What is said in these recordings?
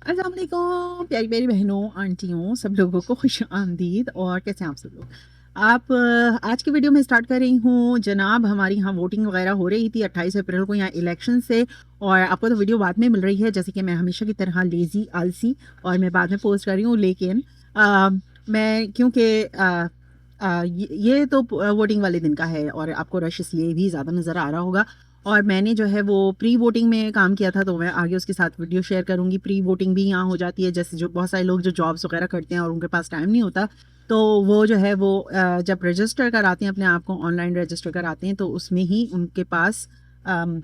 अस्सलाम वालेकुम प्यारी प्यारी बहनों, आंटियों, सब लोगों को खुश आमदीद। और कैसे हैं आप सब लोग? आज की वीडियो में स्टार्ट कर रही हूँ जनाब। हमारी यहाँ वोटिंग वगैरह हो रही थी 28 अप्रैल को यहाँ इलेक्शन से, और आपको तो वीडियो बाद में मिल रही है जैसे कि मैं हमेशा की तरह लेज़ी आलसी, और मैं बाद में पोस्ट कर रही हूँ। लेकिन मैं क्योंकि ये तो वोटिंग वाले दिन का है और आपको रश इसलिए भी ज़्यादा नज़र आ रहा होगा। और मैंने जो है वो प्री वोटिंग में काम किया था, तो मैं आगे उसके साथ वीडियो शेयर करूँगी। प्री वोटिंग भी यहाँ हो जाती है, जैसे जो बहुत सारे लोग जो जॉब्स वगैरह करते हैं और उनके पास टाइम नहीं होता, तो वो जो है वो जब रजिस्टर कराते हैं अपने आप को, ऑनलाइन रजिस्टर कराते हैं, तो उसमें ही उनके पास अम,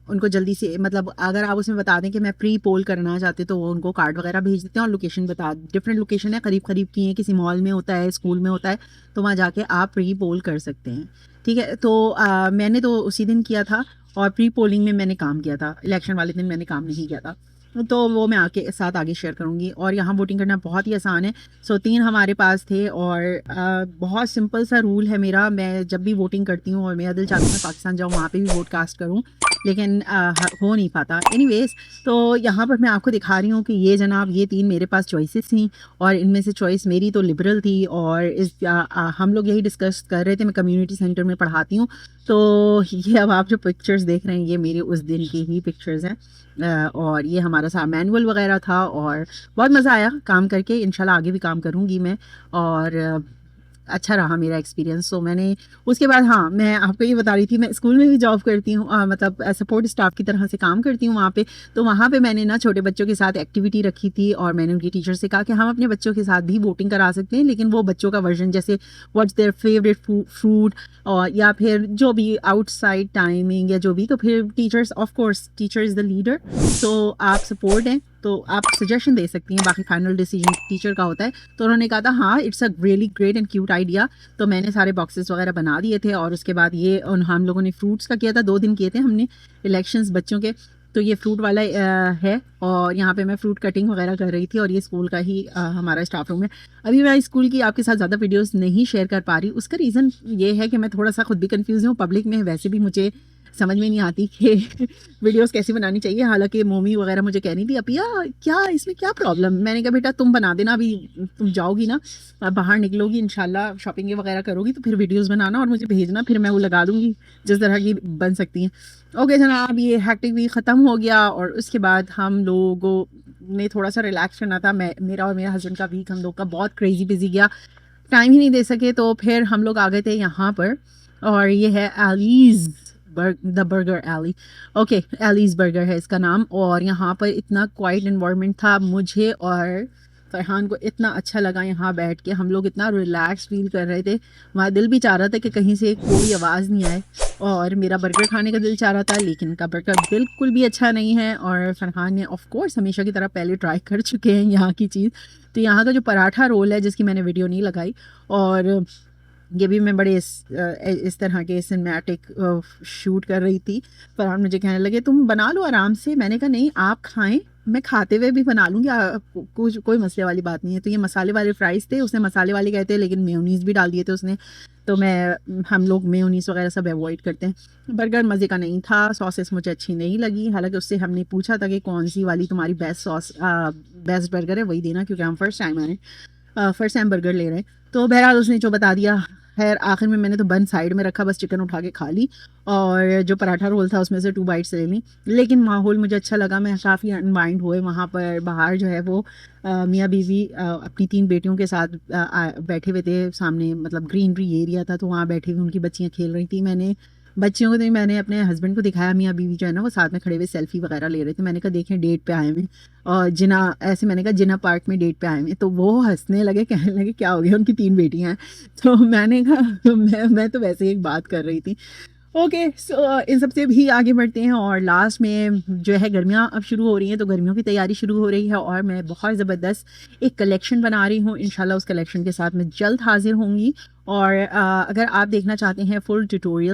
उनको जल्दी से, मतलब अगर आप उसमें बता दें कि मैं प्री पोल करना चाहते तो वो उनको कार्ड वगैरह भेज देते हैं और लोकेशन बता, डिफरेंट लोकेशन है, करीब करीब की है, किसी मॉल में होता है, स्कूल में होता है, तो वहाँ जाके आप प्री पोल कर सकते हैं। ठीक है, तो मैंने तो उसी दिन किया था और प्री पोलिंग में मैंने काम किया था, इलेक्शन वाले दिन मैंने काम नहीं किया था, तो वो मैं आगे शेयर करूँगी। और यहाँ वोटिंग करना बहुत ही आसान है। सो 3 हमारे पास थे और बहुत सिंपल सा रूल है मेरा। मैं जब भी वोटिंग करती हूँ और मेरा दिल चाहता है मैं पाकिस्तान जाऊँ, वहाँ पे भी वोट कास्ट करूँ, लेकिन हो नहीं पाता। एनीवेज, तो यहाँ पर मैं आपको दिखा रही हूँ कि ये जनाब, ये 3 मेरे पास चॉइसेस थी और इनमें से चॉइस मेरी तो लिबरल थी। और हम लोग यही डिस्कस कर रहे थे, मैं कम्युनिटी सेंटर में पढ़ाती हूँ, तो ये अब आप जो पिक्चर्स देख रहे हैं ये मेरे उस दिन की ही पिक्चर्स हैं। और ये हमारा सा मैनुअल वगैरह था और बहुत मज़ा आया काम करके। इंशाल्लाह आगे भी काम करूँगी मैं, और अच्छा रहा मेरा एक्सपीरियंस। तो मैंने उसके बाद, हाँ, मैं आपको ये बता रही थी, मैं स्कूल में भी जॉब करती हूँ, मतलब सपोर्ट स्टाफ की तरह से काम करती हूँ वहाँ पे। तो वहाँ पे मैंने ना छोटे बच्चों के साथ एक्टिविटी रखी थी और मैंने उनकी टीचर से कहा कि हम अपने बच्चों के साथ भी वोटिंग करा सकते हैं, लेकिन वो बच्चों का वर्जन, जैसे व्हाट्स देयर फेवरेट फूड, और या फिर जो भी आउटसाइड टाइमिंग या जो भी, तो फिर teachers, of course teacher is the leader, तो आप सपोर्ट हैं तो आप सजेशन दे सकती हैं, बाकी फाइनल डिसीजन टीचर का होता है। तो उन्होंने कहा था हाँ, it's a really great and cute idea. तो मैंने सारे बॉक्सेस वगैरह बना दिए थे और उसके बाद ये हम लोगों ने फ्रूट्स का किया था, 2 दिन किए थे हमने इलेक्शंस बच्चों के। तो ये फ्रूट वाला है और यहाँ पे मैं फ्रूट कटिंग वगैरह कर रही थी और ये स्कूल का ही हमारा स्टाफ रूम है। अभी मैं स्कूल की आपके साथ ज़्यादा वीडियोस नहीं शेयर कर पा रही, उसका रीज़न ये है कि मैं थोड़ा सा खुद भी कंफ्यूज हूँ। पब्लिक में वैसे भी मुझे समझ में नहीं आती कि वीडियोस कैसी बनानी चाहिए। हालांकि मोमी वगैरह मुझे कह रही थी अपिया क्या इसमें क्या प्रॉब्लम, मैंने कहा बेटा तुम बना देना, अभी तुम जाओगी ना, बाहर निकलोगी इंशाल्लाह, शॉपिंग वगैरह करोगी, तो फिर वीडियोस बनाना और मुझे भेजना, फिर मैं वो लगा दूंगी जिस तरह की बन सकती हैं। ओके जनाब, ये हैक्टिक वीक ख़त्म हो गया और उसके बाद हम लोगों ने थोड़ा सा रिलैक्स करना था। मेरा और मेरे हस्बैंड का वीक हम लोग का बहुत क्रेजी बिजी गया, टाइम ही नहीं दे सके। तो फिर हम लोग आ गए थे यहाँ पर, और ये है Ellie's the burger Ellie. Okay, Ellie's burger है इसका नाम। और यहाँ पर इतना क्वाइट इन्वायरमेंट था, मुझे और फरहान को इतना अच्छा लगा यहाँ बैठ के, हम लोग इतना रिलैक्स फील कर रहे थे। हमारा दिल भी चाह रहा था कि कहीं से कोई आवाज़ नहीं आए, और मेरा बर्गर खाने का दिल चाह रहा था, लेकिन का बर्गर बिल्कुल भी अच्छा नहीं है। और फरहान ने ऑफ कोर्स हमेशा की तरह पहले ट्राई कर चुके हैं यहाँ की चीज़। तो यहाँ का जो पराठा रोल है, जिसकी मैंने वीडियो नहीं लगाई, और ये भी मैं बड़े इस तरह के सिनेमैटिक शूट कर रही थी। फरहान मुझे कहने लगे तुम बना लो आराम से, मैंने कहा नहीं आप खाएं, मैं खाते हुए भी बना लूँगी, कुछ कोई मसले वाली बात नहीं है। तो ये मसाले वाले फ्राइज़ थे, उसने मसाले वाले कहते हैं, लेकिन मेयोनीज़ भी डाल दिए थे उसने, तो हम लोग मेयोनीज़ वगैरह सब अवॉइड करते हैं। बर्गर मज़े का नहीं था, सॉसेस मुझे अच्छी नहीं लगी। हालांकि उससे हमने पूछा था कि कौन सी वाली तुम्हारी बेस्ट बर्गर है, वही देना, क्योंकि हम फर्स्ट टाइम बर्गर ले रहे हैं। तो बहरहाल उसने जो बता दिया। खैर आखिर में मैंने तो बन साइड में रखा, बस चिकन उठा के खा ली, और जो पराठा रोल था उसमें से 2 बाइट्स ले ली। लेकिन माहौल मुझे अच्छा लगा, मैं काफ़ी अनवाइंड हुए वहाँ पर। बाहर जो है वो मियाँ बीवी अपनी 3 बेटियों के साथ बैठे हुए थे सामने, मतलब ग्रीनरी एरिया था, तो वहाँ बैठे हुए उनकी बच्चियाँ खेल रही थी। मैंने बच्चियों को, तो मैंने अपने हस्बैंड को दिखाया, मियाँ बीवी जो है ना वो साथ में खड़े हुए सेल्फी वगैरह ले रहे थे। मैंने कहा देखें डेट पे आए हुए, और जिना, ऐसे मैंने कहा जिना पार्क में डेट पे आए हुए। तो वो हंसने लगे, कहने लगे क्या हो गया, उनकी 3 बेटियां हैं। तो मैंने कहा मैं तो वैसे ही एक बात कर रही थी। ओके, सो इन सबसे भी आगे बढ़ते हैं, और लास्ट में जो है गर्मियाँ अब शुरू हो रही हैं, तो गर्मियों की तैयारी शुरू हो रही है, और मैं बहुत ज़बरदस्त एक कलेक्शन बना रही हूँ। इंशाल्लाह उस कलेक्शन के साथ मैं जल्द हाजिर होंगी। और अगर आप देखना चाहते हैं फुल ट्यूटोरियल,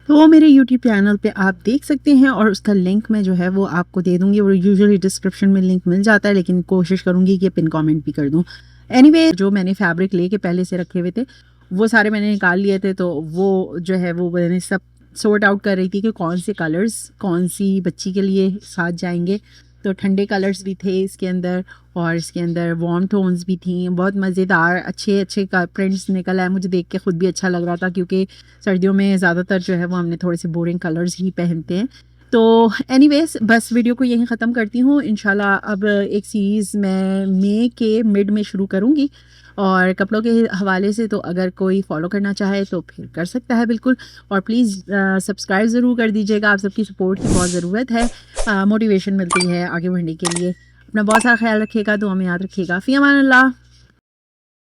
तो वो मेरे यूट्यूब चैनल पे आप देख सकते हैं, और उसका लिंक मैं जो है वो आपको दे दूँगी। वो यूजुअली डिस्क्रिप्शन में लिंक मिल जाता है, लेकिन कोशिश करूँगी कि पिन कमेंट भी कर दूँ। एनीवे, जो मैंने फैब्रिक लेके पहले से रखे हुए थे वो सारे मैंने निकाल लिए थे, तो वो जो है वो मैंने सब सॉर्ट आउट कर रही थी कि कौन से कलर्स कौन सी बच्ची के लिए साथ जाएंगे। तो ठंडे कलर्स भी थे इसके अंदर और इसके अंदर वार्म टोन्स भी थी। बहुत मज़ेदार अच्छे अच्छे का प्रिंट्स निकल आए, मुझे देख के ख़ुद भी अच्छा लग रहा था क्योंकि सर्दियों में ज़्यादातर जो है वो हमने थोड़े से बोरिंग कलर्स ही पहनते हैं। तो एनीवेज बस वीडियो को यहीं ख़त्म करती हूँ। इंशाल्लाह अब एक सीरीज़ मैं मई के मिड में शुरू करूँगी और कपड़ों के हवाले से, तो अगर कोई फॉलो करना चाहे तो फिर कर सकता है बिल्कुल। और प्लीज़ सब्सक्राइब ज़रूर कर दीजिएगा, आप सबकी सपोर्ट की बहुत ज़रूरत है, मोटिवेशन मिलती है आगे बढ़ने के लिए। अपना बहुत सारा ख्याल रखिएगा, दुआ में याद रखिएगा। फ़ी अमान अल्लाह।